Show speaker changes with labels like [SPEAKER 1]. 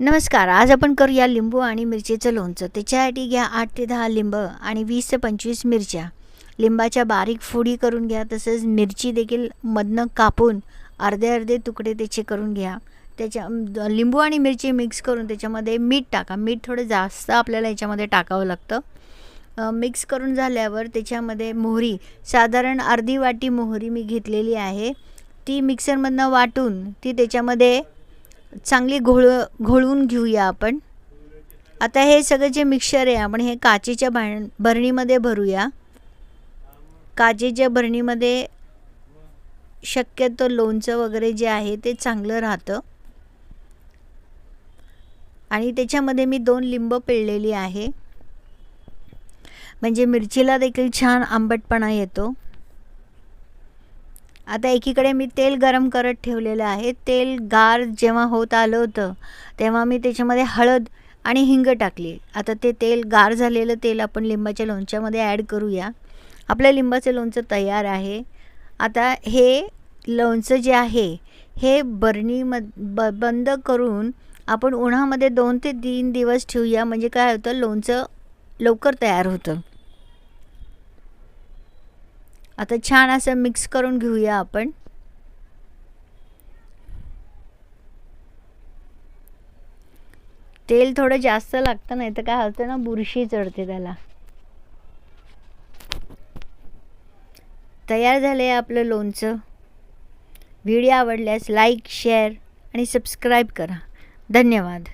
[SPEAKER 1] नमस्कार. आज आपण करूया लिंबू आणि मिरचीचं लोणचं. त्याच्यासाठी घ्या 8 ते 10 लिंब आणि 20 ते 25 मिरच्या. लिंबाच्या बारीक फोडी करून घ्या. तसंच मिरची देखील मधनं कापून अर्धे अर्धे तुकडे त्याचे करून घ्या. लिंबू आणि मिरची मिक्स करून त्याच्यामध्ये मीठ टाका. मीठ थोडं जास्त आपल्याला याच्यामध्ये टाकावं लागतं. मिक्स करून झाल्यावर त्याच्यामध्ये मोहरी, साधारण अर्धी वाटी मोहरी मी घेतलेली आहे. ती मिक्सरमधनं वाटून ती त्याच्यामध्ये चांगली घोळवून घेऊया आपण. आता हे सगळं जे मिक्सचर आहे आपण हे काचेच्या भरणीमध्ये भरूया. काचेच्या भरणीमध्ये शक्यतो लोणचं वगैरे जे आहे ते चांगलं राहतं. आणि त्याच्यामध्ये मी 2 लिंब पिळलेली आहे, म्हणजे मिरचीला देखील छान आंबटपणा येतो. आता एकीकडे मी तेल गरम करत ठेवलेलं आहे. तेल गार जेव्हा होत आलं होतं तेव्हा मी त्याच्यामध्ये हळद आणि हिंग टाकली. आता ते तेल गार झालेलं तेल आपण लिंबाच्या लोणच्यामध्ये ॲड करूया. आपलं लिंबाचं लोणचं तयार आहे. आता हे लोणचं जे आहे हे बंद करून आपण उन्हामध्ये 2 ते 3 दिवस ठेवूया, म्हणजे काय होतं लोणचं लवकर तयार होतं. आता छान असं मिक्स करून घेऊया आपण. तेल थोडं जास्त लागतं, नाही तर काय होतं ना बुरशी चढते त्याला. तयार झाले आपलं लोणचं. व्हिडिओ आवडल्यास लाईक, शेअर आणि सबस्क्राईब करा. धन्यवाद.